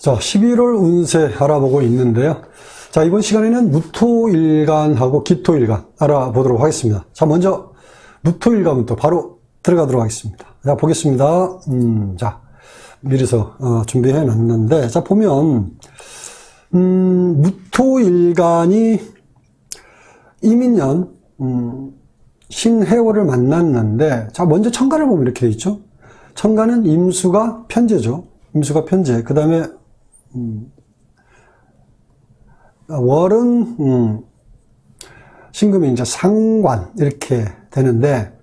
자, 11월 운세 알아보고 있는데요. 자, 이번 시간에는 무토일간하고 기토일간 알아보도록 하겠습니다. 자, 먼저 무토일간부터 바로 들어가도록 하겠습니다. 자, 보겠습니다. 자, 미리서 준비해 놨는데, 자, 보면 무토일간이 이민년 신해월을 만났는데, 자, 먼저 천간을 보면 이렇게 돼 있죠. 천간은 임수가 편제죠. 임수가 편제. 그 다음에 월은 신금이 이제 상관 이렇게 되는데,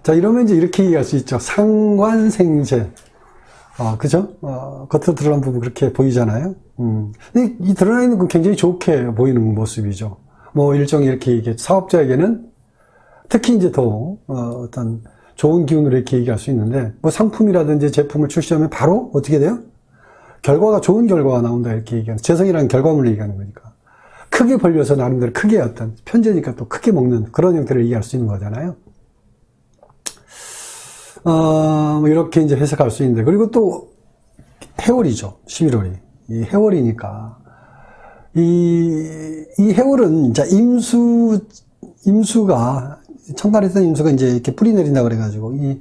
자, 이러면 이제 이렇게 얘기할 수 있죠. 상관생재. 그죠? 겉으로 드러난 부분 그렇게 보이잖아요. 근데 이 드러나 있는 건 굉장히 좋게 보이는 모습이죠. 뭐 일종의 이렇게 사업자에게는 특히 이제 더 어떤 좋은 기운으로 이렇게 얘기할 수 있는데, 뭐 상품이라든지 제품을 출시하면 바로 어떻게 돼요? 결과가 좋은 결과가 나온다 이렇게 얘기하는, 재성이라는 결과물을 얘기하는 거니까 크게 벌려서 나름대로 크게 어떤 편제니까 또 크게 먹는 그런 형태를 얘기할 수 있는 거잖아요. 뭐 이렇게 이제 해석할 수 있는데, 그리고 또 해월이죠. 11월이 이 해월이니까 이 해월은 이제 임수가 천간에서 임수가 이제 이렇게 뿌리 내린다 그래가지고 이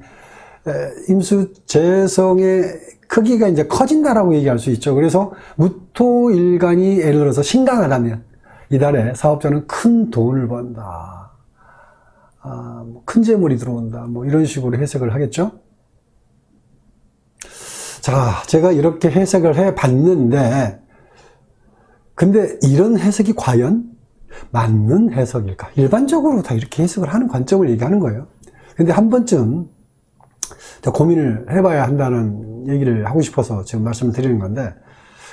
임수 재성의 크기가 이제 커진다라고 얘기할 수 있죠. 그래서 무토일간이 예를 들어서 신강하다면 이달에 사업자는 큰 돈을 번다, 큰 재물이 들어온다, 뭐 이런 식으로 해석을 하겠죠. 자, 제가 이렇게 해석을 해 봤는데, 근데 이런 해석이 과연 맞는 해석일까? 일반적으로 다 이렇게 해석을 하는 관점을 얘기하는 거예요. 근데 한 번쯤 고민을 해봐야 한다는 얘기를 하고 싶어서 지금 말씀을 드리는 건데,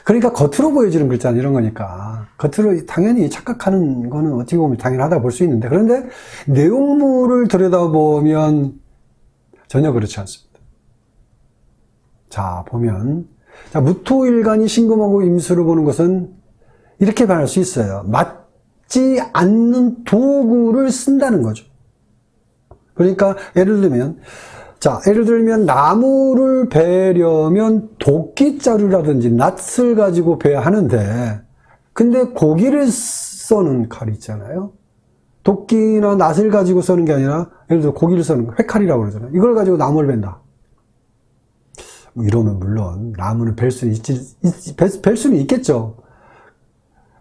그러니까 겉으로 보여지는 글자는 이런 거니까 겉으로 당연히 착각하는 거는 어떻게 보면 당연하다 볼 수 있는데, 그런데 내용물을 들여다보면 전혀 그렇지 않습니다. 자, 보면, 자, 무토일간이 신금하고 임수를 보는 것은 이렇게 말할 수 있어요. 맞지 않는 도구를 쓴다는 거죠. 그러니까 예를 들면 나무를 베려면 도끼자루라든지 낫을 가지고 베야 하는데, 근데 고기를 써는 칼이 있잖아요. 도끼나 낫을 가지고 써는 게 아니라 예를 들어 고기를 써는 회칼이라고 그러잖아요. 이걸 가지고 나무를 벤다. 이러면 물론 나무는 벨 수는 있겠죠.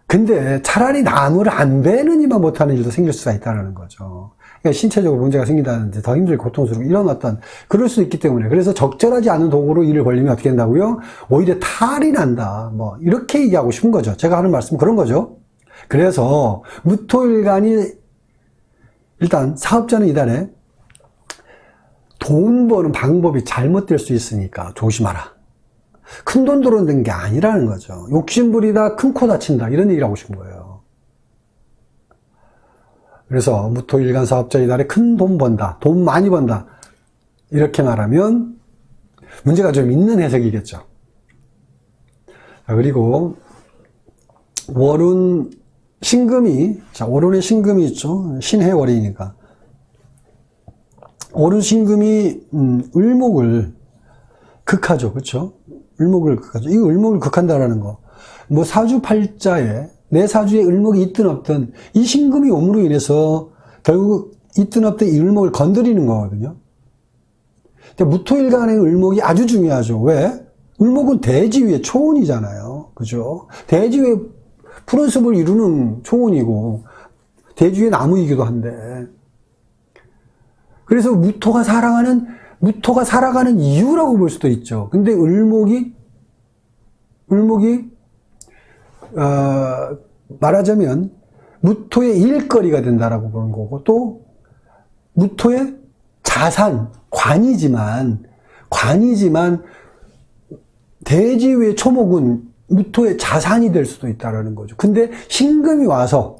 근데 차라리 나무를 안 베느니만 못하는 일도 생길 수가 있다는 거죠. 그러니까 신체적으로 문제가 생긴다든지 더 힘들고 고통스럽고 이런 어떤 그럴 수 있기 때문에, 그래서 적절하지 않은 도구로 일을 벌리면 어떻게 된다고요? 오히려 탈이 난다, 뭐 이렇게 얘기하고 싶은 거죠. 제가 하는 말씀은 그런 거죠. 그래서 무토일간이 일단 사업자는 이달에 돈 버는 방법이 잘못될 수 있으니까 조심하라. 큰 돈 들어오는 게 아니라는 거죠. 욕심부리다 큰 코 다친다 이런 얘기를 하고 싶은 거예요. 그래서 무토일간 사업자 이달에 큰 돈 번다, 돈 많이 번다 이렇게 말하면 문제가 좀 있는 해석이겠죠. 자, 그리고 월운 신금이, 자, 월운에 신금이 있죠. 신해월이니까 월운 신금이 을목을 극하죠. 그렇죠? 을목을 극하죠. 이 을목을 극한다라는 거, 뭐 사주팔자에 내 사주에 을목이 있든 없든 이 신금이 옴으로 인해서 결국 있든 없든 이 을목을 건드리는 거거든요. 무토일간의 을목이 아주 중요하죠. 왜? 을목은 대지 위의 초원이잖아요. 그죠? 대지 위에 푸른 숲을 이루는 초원이고 대지 위의 나무이기도 한데, 그래서 무토가 살아가는 이유라고 볼 수도 있죠. 근데 을목이 말하자면 무토의 일거리가 된다라고 보는 거고, 또 무토의 자산, 관이지만 대지 위의 초목은 무토의 자산이 될 수도 있다라는 거죠. 근데 신금이 와서,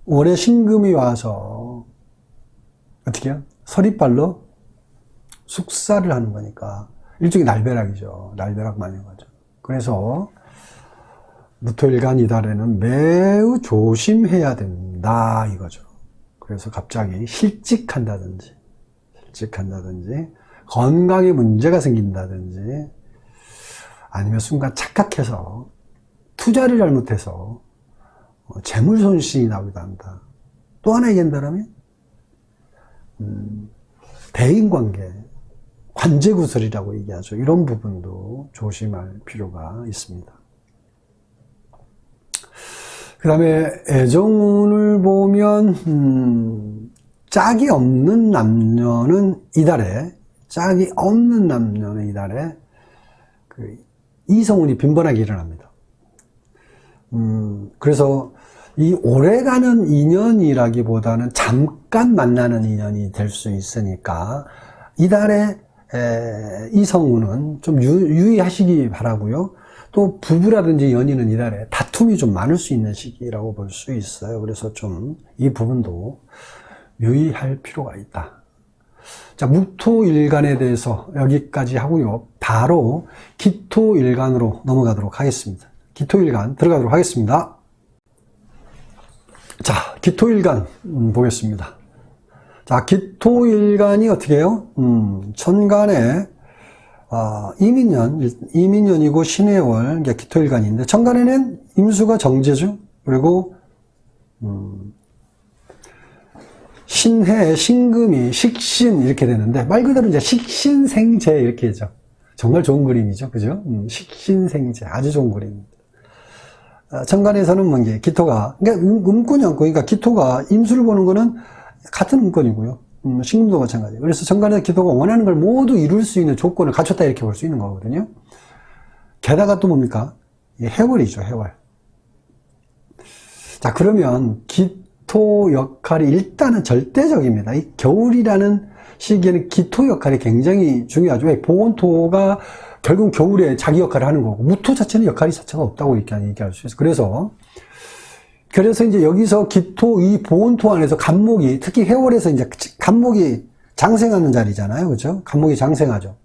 올해 신금이 와서 어떻게 해요? 서리발로 숙사를 하는 거니까 일종의 날벼락이죠. 날벼락 마냥 거죠. 그래서 무토일간 이달에는 매우 조심해야 된다 이거죠. 그래서 갑자기 실직한다든지 건강에 문제가 생긴다든지 아니면 순간 착각해서 투자를 잘못해서 재물 손실이 나기도 한다. 또 하나 얘기한다면 대인관계, 관제구설이라고 얘기하죠. 이런 부분도 조심할 필요가 있습니다. 그 다음에 애정운을 보면 짝이 없는 남녀는 이달에 그 이성운이 빈번하게 일어납니다. 그래서 이 오래가는 인연이라기보다는 잠깐 만나는 인연이 될 수 있으니까 이달에 이성운은 좀 유의하시기 바라고요. 또 부부라든지 연인은 이달에 다툼이 좀 많을 수 있는 시기라고 볼 수 있어요. 그래서 좀 이 부분도 유의할 필요가 있다. 자, 묵토일간에 대해서 여기까지 하고요. 바로 기토일간으로 넘어가도록 하겠습니다. 기토일간 들어가도록 하겠습니다. 자, 기토일간 보겠습니다. 자, 기토일간이 어떻게 해요? 천간에 이민년이고 신해월, 이게 기토일간인데, 천간에는 임수가 정제죠. 그리고 신해, 신금이 식신 이렇게 되는데, 말 그대로 이제 식신생재 이렇게 하죠. 정말 좋은 그림이죠. 그죠? 식신생재. 아주 좋은 그림입니다. 천간에서는 뭐 이게 기토가, 그러니까 음권이 않고, 그러니까 기토가 임수를 보는 거는 같은 음권이고요. 신금도 마찬가지예요. 그래서 천간에서 기토가 원하는 걸 모두 이룰 수 있는 조건을 갖췄다 이렇게 볼 수 있는 거거든요. 게다가 또 뭡니까? 해월이죠, 해월. 자, 그러면 기토 역할이 일단은 절대적입니다. 이 겨울이라는 시기에는 기토 역할이 굉장히 중요하죠. 왜? 보온토가 결국 겨울에 자기 역할을 하는 거고, 무토 자체는 역할이 자체가 없다고 이렇게 얘기할 수 있어요. 그래서 이제 여기서 기토, 이 보온토 안에서 간목이, 특히 해월에서 이제 간목이 장생하는 자리잖아요. 그죠? 간목이 장생하죠.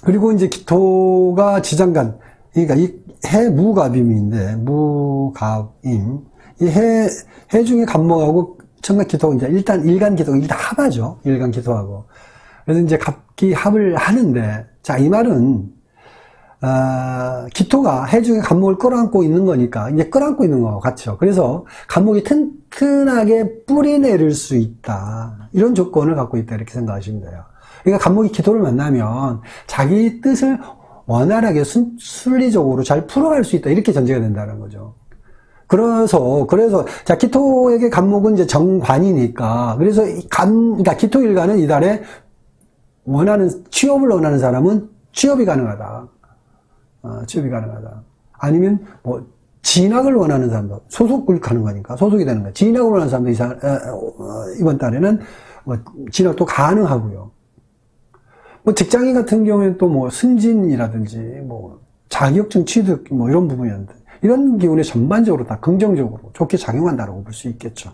그리고 이제 기토가 지장간, 그러니까 이 해무갑임인데, 무갑임. 이 해 중에 간목하고 천간 기토가 이제 일단 일간 기토가 일단 합하죠. 일간 기토하고. 그래서 이제 갑기 합을 하는데, 자, 이 말은, 기토가 해 중에 간목을 끌어안고 있는 거니까, 이제 끌어안고 있는 거와 같죠. 그래서 간목이 튼튼하게 뿌리 내릴 수 있다. 이런 조건을 갖고 있다. 이렇게 생각하시면 돼요. 그러니까 간목이 기토를 만나면 자기 뜻을 원활하게 순리적으로 잘 풀어갈 수 있다. 이렇게 전제가 된다는 거죠. 그래서, 자, 기토에게 간목은 이제 정관이니까, 그래서 그러니까 기토일간은 이달에 취업을 원하는 사람은 취업이 가능하다. 취업이 가능하다. 아니면, 진학을 원하는 사람도, 소속을 가는 거니까, 소속이 되는 거야. 진학을 원하는 사람도 이번 달에는, 진학도 가능하고요. 직장인 같은 경우에는 또 승진이라든지, 자격증 취득, 이런 부분이었는데, 이런 기운에 전반적으로 다 긍정적으로 좋게 작용한다고 볼 수 있겠죠.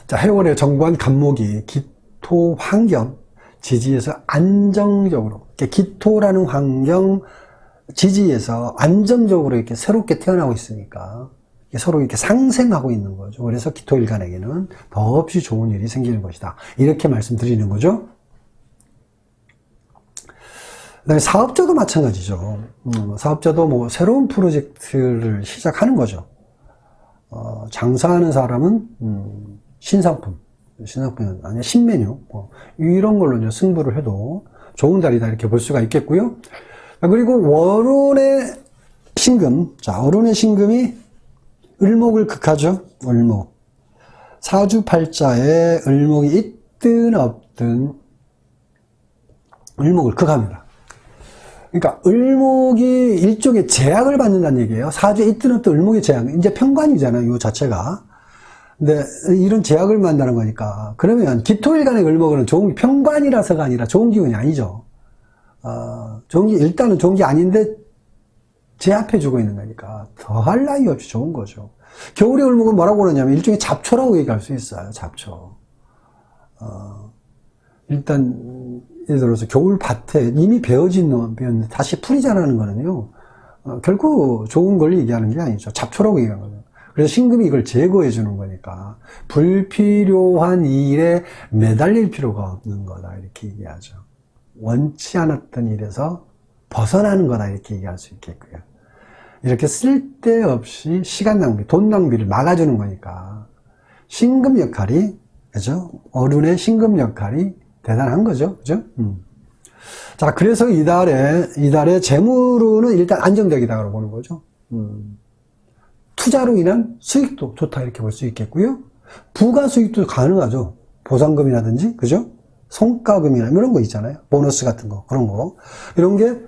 자, 해월의 정관 간목이 기토 환경, 지지에서 안정적으로, 기토라는 환경, 지지에서 안정적으로 이렇게 새롭게 태어나고 있으니까, 서로 이렇게 상생하고 있는 거죠. 그래서 기토일간에게는 더없이 좋은 일이 생기는 것이다. 이렇게 말씀드리는 거죠. 그다음에 사업자도 마찬가지죠. 사업자도 새로운 프로젝트를 시작하는 거죠. 장사하는 사람은, 신상품이 아니라 신메뉴, 이런 걸로 이제 승부를 해도 좋은 달이다. 이렇게 볼 수가 있겠고요. 그리고 월운의 신금. 자, 월운의 신금이 을목을 극하죠. 을목. 사주팔자에 을목이 있든 없든 을목을 극합니다. 그러니까 을목이 일종의 제약을 받는다는 얘기예요. 사주에 있든 없든 을목의 제약. 이제 편관이잖아요. 이 자체가. 근데 이런 제약을 만다는 거니까. 그러면 기토일간의 을목은 편관이라서가 아니라 좋은 기운이 아니죠. 일단은 좋은 게 아닌데 제압해주고 있는 거니까 더할 나위 없이 좋은 거죠. 겨울의 을목은 뭐라고 그러냐면 일종의 잡초라고 얘기할 수 있어요. 잡초. 일단 예를 들어서 겨울 밭에 이미 베어진 놈 다시 풀이 자라는 거는요, 결코 좋은 걸 얘기하는 게 아니죠. 잡초라고 얘기하는 거죠. 그래서 신금이 이걸 제거해 주는 거니까 불필요한 일에 매달릴 필요가 없는 거다 이렇게 얘기하죠. 원치 않았던 일에서 벗어나는 거다 이렇게 얘기할 수 있겠고요. 이렇게 쓸데없이 시간 낭비, 돈 낭비를 막아주는 거니까 신금 역할이, 그죠? 어른의 신금 역할이 대단한 거죠. 그죠? 자, 그래서 이달의 재물운은 일단 안정적이다라고 보는 거죠. 투자로 인한 수익도 좋다 이렇게 볼 수 있겠고요. 부가 수익도 가능하죠. 보상금이라든지, 그죠? 성과금이나 이런 거 있잖아요. 보너스 같은 거, 그런 거. 이런 게,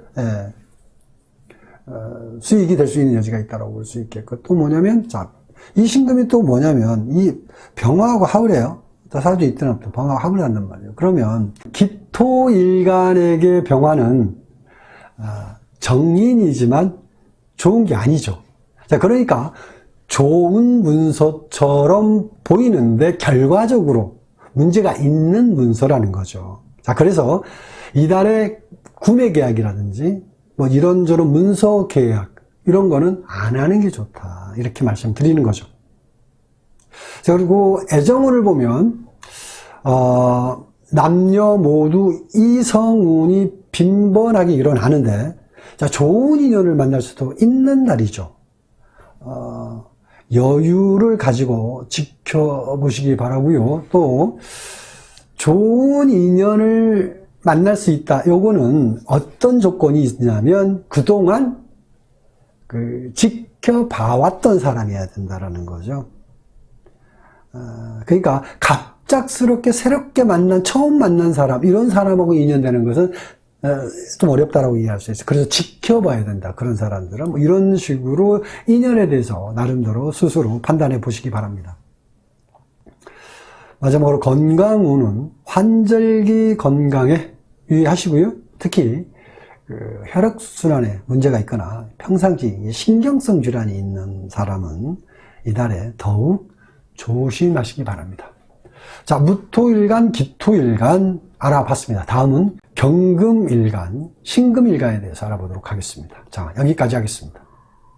수익이 될 수 있는 여지가 있다고 볼 수 있겠고, 또 뭐냐면, 자, 이 신금이 또 뭐냐면, 이 병화하고 합을해요. 사주 이때부터 병화하고 합을 한단 말이에요. 그러면, 기토일간에게 병화는, 정인이지만 좋은 게 아니죠. 자, 그러니까, 좋은 문서처럼 보이는데, 결과적으로 문제가 있는 문서라는 거죠. 자, 그래서, 이달에 구매 계약이라든지, 뭐 이런저런 문서 계약 이런 거는 안 하는 게 좋다 이렇게 말씀드리는 거죠. 자, 그리고 애정운을 보면 남녀 모두 이성운이 빈번하게 일어나는데, 자, 좋은 인연을 만날 수도 있는 날이죠. 여유를 가지고 지켜보시기 바라고요. 또 좋은 인연을 만날 수 있다. 요거는 어떤 조건이 있냐면 그동안 지켜봐왔던 사람이어야 된다라는 거죠. 그러니까 갑작스럽게 새롭게 처음 만난 사람, 이런 사람하고 인연되는 것은 좀 어렵다라고 이해할 수 있어요. 그래서 지켜봐야 된다. 그런 사람들은 뭐 이런 식으로 인연에 대해서 나름대로 스스로 판단해 보시기 바랍니다. 마지막으로 건강운은 환절기 건강에 유의하시고요. 특히 혈액순환에 문제가 있거나 평상시 신경성 질환이 있는 사람은 이달에 더욱 조심하시기 바랍니다. 자, 무토일간, 기토일간 알아봤습니다. 다음은 경금일간, 신금일간에 대해서 알아보도록 하겠습니다. 자, 여기까지 하겠습니다.